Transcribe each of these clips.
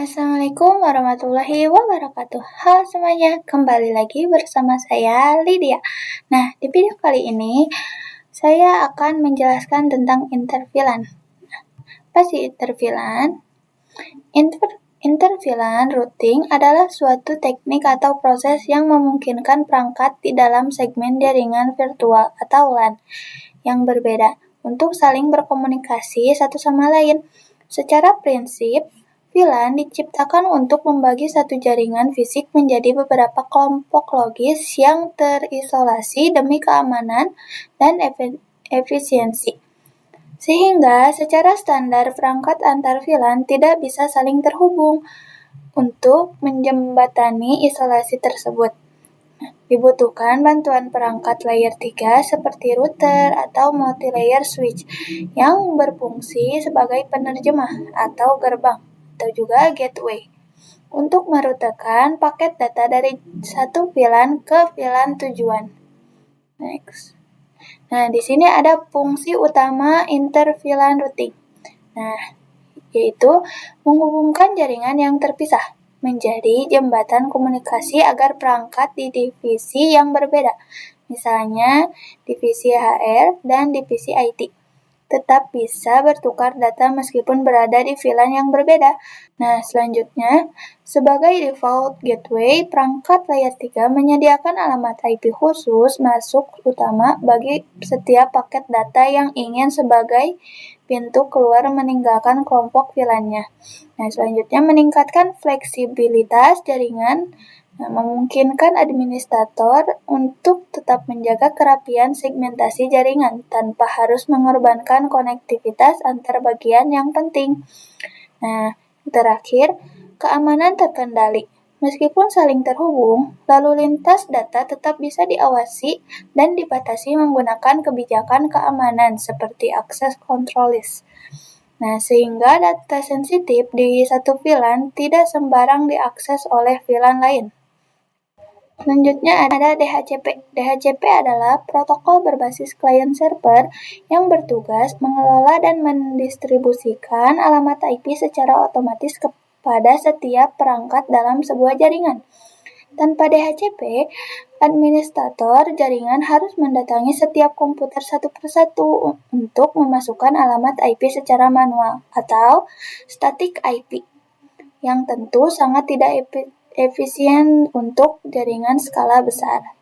Assalamualaikum warahmatullahi wabarakatuh. Halo semuanya, kembali lagi bersama saya Lydia. Nah, di video kali ini saya akan menjelaskan tentang intervilan. Apa sih intervilan? Intervilan routing adalah suatu teknik atau proses yang memungkinkan perangkat di dalam segmen jaringan virtual atau LAN yang berbeda untuk saling berkomunikasi satu sama lain. Secara prinsip, VLAN diciptakan untuk membagi satu jaringan fisik menjadi beberapa kelompok logis yang terisolasi demi keamanan dan efisiensi. Sehingga secara standar perangkat antar VLAN tidak bisa saling terhubung. Untuk menjembatani isolasi tersebut, dibutuhkan bantuan perangkat layer 3 seperti router atau multi-layer switch yang berfungsi sebagai penerjemah atau gerbang atau juga gateway untuk merutekan paket data dari satu VLAN ke VLAN tujuan. Next. Nah, di sini ada fungsi utama inter-VLAN routing. Nah, yaitu menghubungkan jaringan yang terpisah menjadi jembatan komunikasi agar perangkat di divisi yang berbeda, misalnya divisi HR dan divisi IT, tetap bisa bertukar data meskipun berada di VLAN yang berbeda. Nah, selanjutnya, sebagai default gateway, perangkat layer 3 menyediakan alamat IP khusus masuk utama bagi setiap paket data yang ingin sebagai pintu keluar meninggalkan kelompok VLAN-nya. Nah, selanjutnya meningkatkan fleksibilitas jaringan, memungkinkan administrator untuk tetap menjaga kerapian segmentasi jaringan tanpa harus mengorbankan konektivitas antar bagian yang penting. Nah, terakhir, keamanan terkendali. Meskipun saling terhubung, lalu lintas data tetap bisa diawasi dan dibatasi menggunakan kebijakan keamanan seperti access control list. Nah, sehingga data sensitif di satu VLAN tidak sembarang diakses oleh VLAN lain. Selanjutnya ada DHCP. DHCP adalah protokol berbasis client server yang bertugas mengelola dan mendistribusikan alamat IP secara otomatis kepada setiap perangkat dalam sebuah jaringan. Tanpa DHCP, administrator jaringan harus mendatangi setiap komputer satu persatu untuk memasukkan alamat IP secara manual atau static IP, yang tentu sangat tidak efisien untuk jaringan skala besar.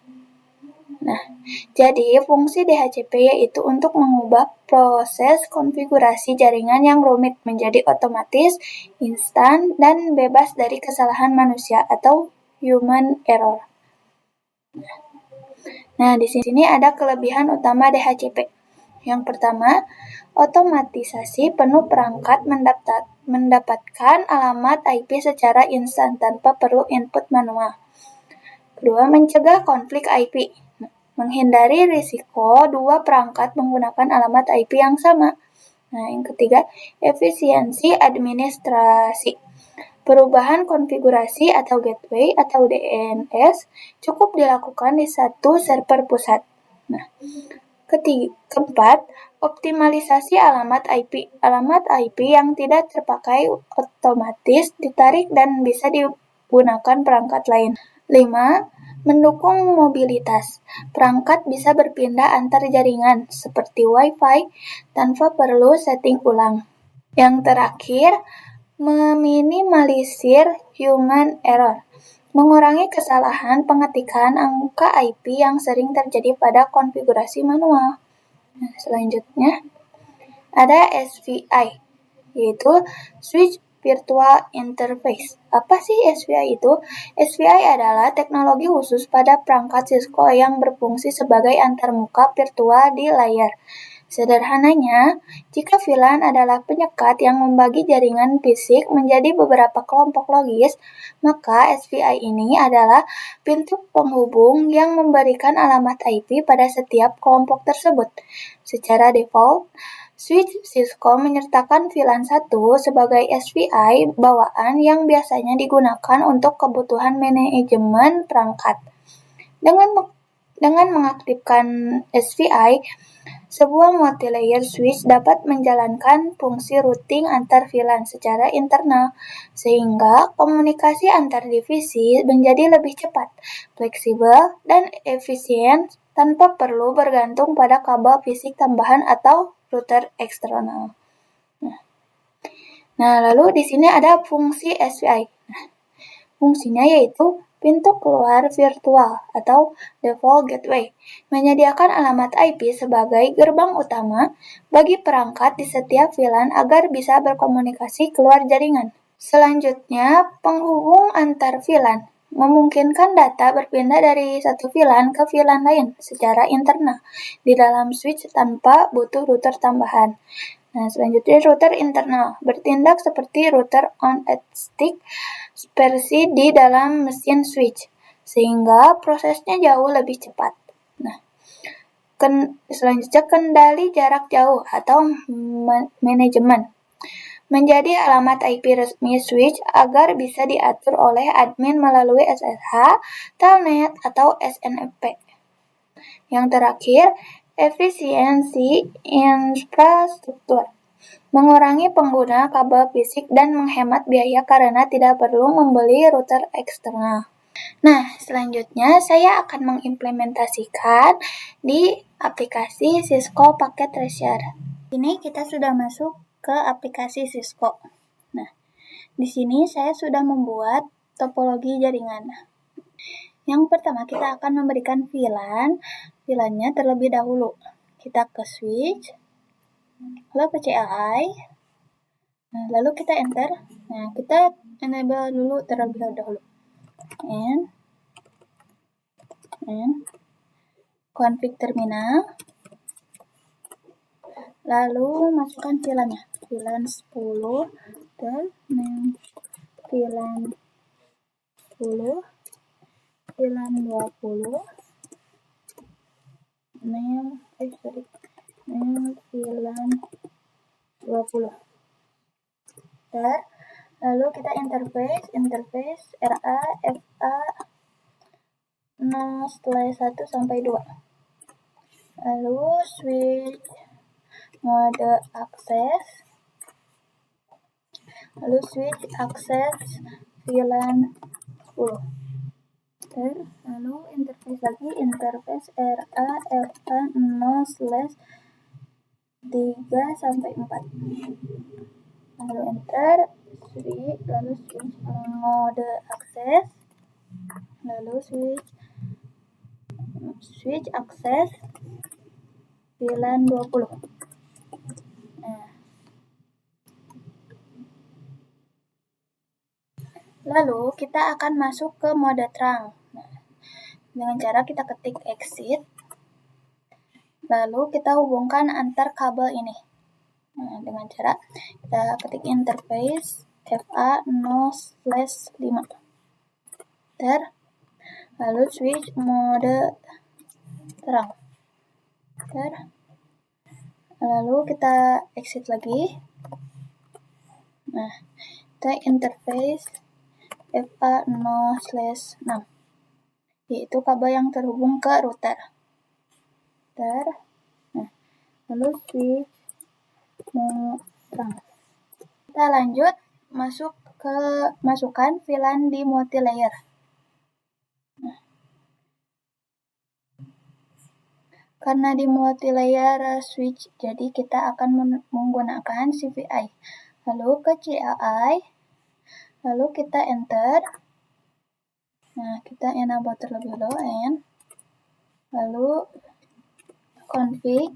Nah, jadi fungsi DHCP yaitu untuk mengubah proses konfigurasi jaringan yang rumit menjadi otomatis, instan, dan bebas dari kesalahan manusia atau human error. Nah, di sini ada kelebihan utama DHCP. Yang pertama, otomatisasi penuh perangkat mendapatkan alamat IP secara instan tanpa perlu input manual. Kedua, mencegah konflik IP. Menghindari risiko dua perangkat menggunakan alamat IP yang sama. Nah, yang ketiga, efisiensi administrasi. Perubahan konfigurasi atau gateway atau DNS cukup dilakukan di satu server pusat. Nah, keempat, optimalisasi alamat IP. Alamat IP yang tidak terpakai otomatis ditarik dan bisa digunakan perangkat lain. 5. Mendukung mobilitas. Perangkat bisa berpindah antar jaringan seperti Wi-Fi tanpa perlu setting ulang. Yang terakhir, meminimalisir human error. Mengurangi kesalahan pengetikan angka IP yang sering terjadi pada konfigurasi manual. Nah, selanjutnya ada SVI, yaitu Switch Virtual Interface. Apa sih SVI itu? SVI adalah teknologi khusus pada perangkat Cisco yang berfungsi sebagai antarmuka virtual di layar. Sederhananya, jika VLAN adalah penyekat yang membagi jaringan fisik menjadi beberapa kelompok logis, maka SVI ini adalah pintu penghubung yang memberikan alamat IP pada setiap kelompok tersebut. Secara default, switch Cisco menyertakan VLAN 1 sebagai SVI bawaan yang biasanya digunakan untuk kebutuhan manajemen perangkat. Dengan Dengan mengaktifkan SVI, sebuah multi-layer switch dapat menjalankan fungsi routing antar VLAN secara internal, sehingga komunikasi antar divisi menjadi lebih cepat, fleksibel, dan efisien tanpa perlu bergantung pada kabel fisik tambahan atau router eksternal. Nah, lalu di sini ada fungsi SVI. Fungsinya yaitu pintu keluar virtual atau default gateway, menyediakan alamat IP sebagai gerbang utama bagi perangkat di setiap VLAN agar bisa berkomunikasi keluar jaringan. Selanjutnya, penghubung antar VLAN memungkinkan data berpindah dari satu VLAN ke VLAN lain secara internal di dalam switch tanpa butuh router tambahan. Nah, selanjutnya router internal bertindak seperti router on a stick versi di dalam mesin switch, sehingga prosesnya jauh lebih cepat. Nah, selanjutnya kendali jarak jauh atau manajemen menjadi alamat IP resmi switch agar bisa diatur oleh admin melalui SSH, Telnet, atau SNMP. Yang terakhir, efisiensi infrastruktur. Mengurangi pengguna kabel fisik dan menghemat biaya karena tidak perlu membeli router eksternal. Nah, selanjutnya saya akan mengimplementasikan di aplikasi Cisco Packet Tracer. Ini kita sudah masuk ke aplikasi Cisco. Nah, di sini saya sudah membuat topologi jaringan. Yang pertama kita akan memberikan VLAN-nya terlebih dahulu. Kita ke switch, lalu ke CLI, nah, lalu kita enter. Nah, kita enable dulu terlebih dahulu. And config terminal. Lalu masukkan VLAN-nya. VLAN 10 dan VLAN 10, VLAN 20. VLAN 20. Lalu kita interface RA FA 0/1 sampai 2. Lalu switch mode akses. Lalu switch akses VLAN 10. Lalu interface lagi, interface RA FA 0/3 sampai 4. Lalu enter, lalu switch mode akses, lalu switch akses VLAN 20. Nah. Lalu kita akan masuk ke mode terang. Nah, dengan cara kita ketik exit, lalu kita hubungkan antar kabel ini. Nah, dengan cara kita ketik interface FA 0/5. Lalu switch mode terang. Lalu kita exit lagi. Nah, kita interface FA 0/6, yaitu kabel yang terhubung ke router. Nah, lalu switch mode terang. Kita lanjut masukkan VLAN di multi-layer. Nah, karena di multi-layer switch, jadi kita akan menggunakan CVI. Lalu ke CLI, lalu kita enter. Nah, kita enable terlebih dahulu, lalu config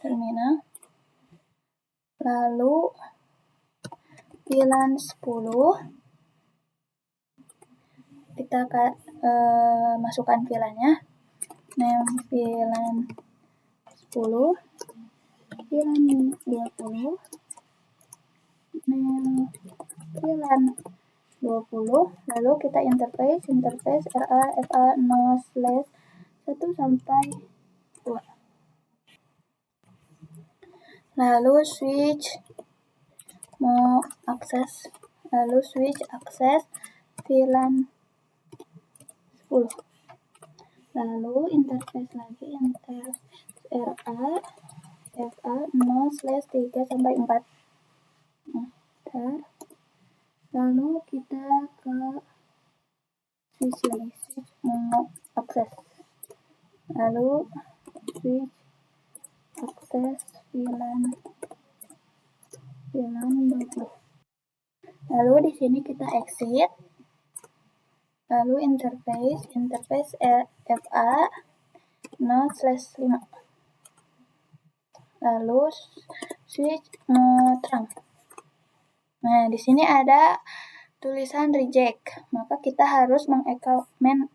terminal, lalu VLAN 10, kita masukkan VLAN-nya. VLAN 10, VLAN 20, VLAN 20, lalu kita interface RA FA 0/1 sampai 2. Lalu switch mau akses, lalu switch akses VLAN 10. Lalu interface lagi, interface FA 0/3-4. Lalu kita ke switch lagi, switch mau akses. Lalu switch akses VLAN 20. Lalu di sini kita exit. Lalu interface FA 0/5. Lalu switch terang. Nah, di sini ada tulisan reject, maka kita harus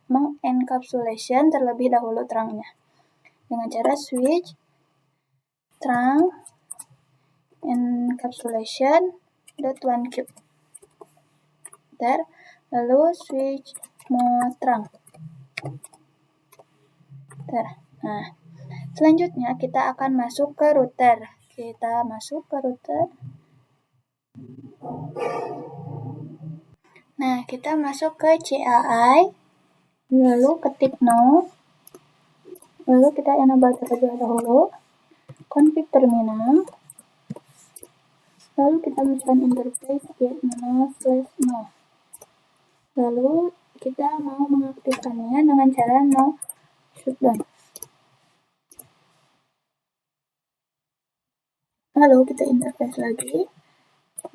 mengencapsulation terlebih dahulu terangnya dengan cara switch terang encapsulation .1Q. Lalu switch mode terang. Nah, selanjutnya kita akan masuk ke router. Kita masuk ke router. Nah, kita masuk ke CAI, lalu ketik no, lalu kita enable terlebih dahulu, config terminal, lalu kita masukkan interface get 0/no. Lalu kita mau mengaktifkannya dengan cara no shutdown. Lalu kita interface lagi,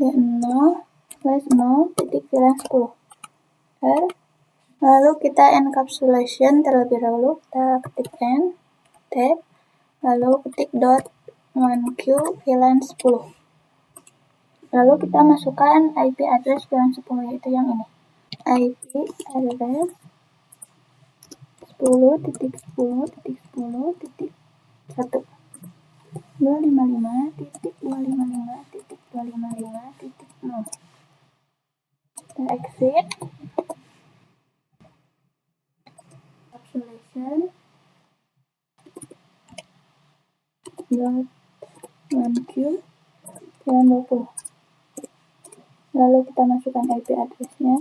get 0/0.10. Lalu kita encapsulation terlebih dahulu, kita ketik n, tab, lalu ketik .1Q VLAN 10. Lalu kita masukkan IP address VLAN 10, yaitu yang ini. IP address 10.10.10.1 255.255.255.0. Kita exit. Encapsulation .1Q VLAN 20. Lalu kita masukkan IP address-nya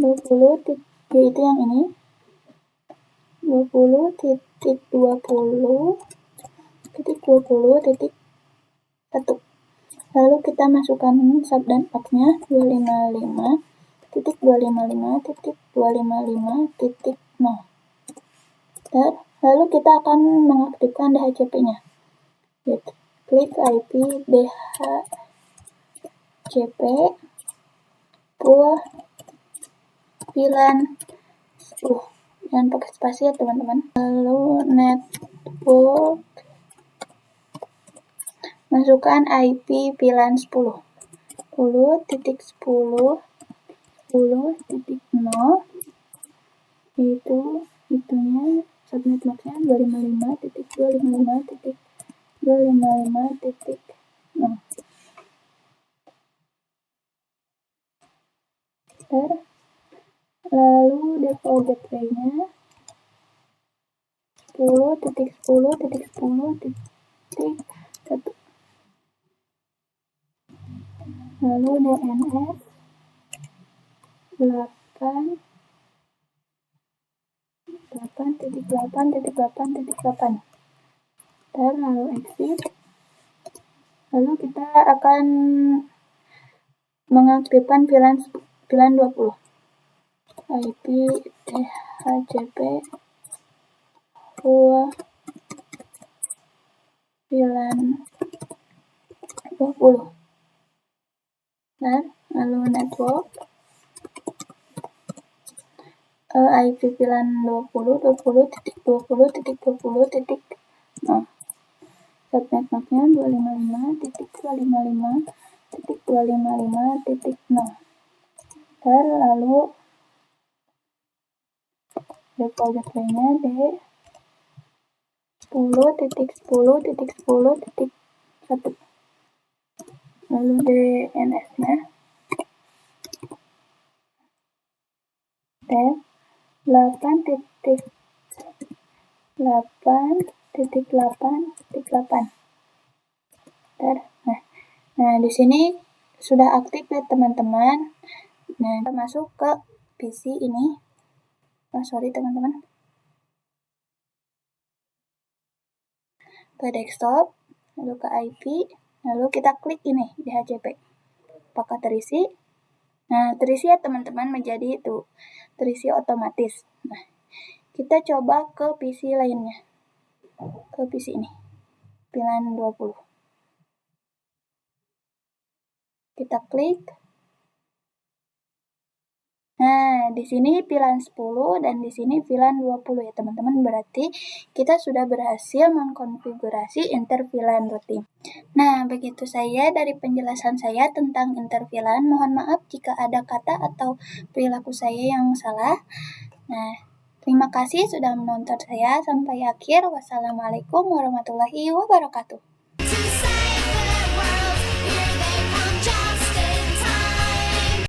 20, yaitu yang ini, 20.20.20.1. Lalu kita masukkan sub dan path-nya 255.255.255.0. Lalu kita akan mengaktifkan DHCP-nya. Klik IP DHCP VLAN 10. Jangan pakai spasi ya teman-teman. Lalu network, masukkan IP VLAN 10. 10.10.10.0, yaitu itunya subnet max-nya 255.255.255.0. Lalu default gateway-nya 10.10.10.1. Lalu DNS 8.8.8.8. Lalu exit. Lalu kita akan mengaktifkan VLAN 20. IP DHCP VLAN 20. Lalu network IP VLAN 20.20.20.20.0. Subnet max-nya 255.255.255.0. Lalu default gateway-nya D 10.10.10.1. Lalu DNS-nya tab 8.8.8.8. Nah, di sini sudah aktif ya teman-teman. Nah, kita masuk ke PC ini. Sorry teman-teman. Ke desktop, lalu ke IP, lalu kita klik ini DHCP. Apakah terisi? Nah, terisi ya teman-teman, menjadi itu terisi otomatis. Nah, kita coba ke PC lainnya. Ke PC ini. VLAN 20. Kita klik. Nah, di sini VLAN 10 dan di sini VLAN 20 ya teman-teman. Berarti kita sudah berhasil mengkonfigurasi interVLAN routing. Nah, begitu saja dari penjelasan saya tentang interVLAN. Mohon maaf jika ada kata atau perilaku saya yang salah. Nah, terima kasih sudah menonton saya sampai akhir. Wassalamualaikum warahmatullahi wabarakatuh.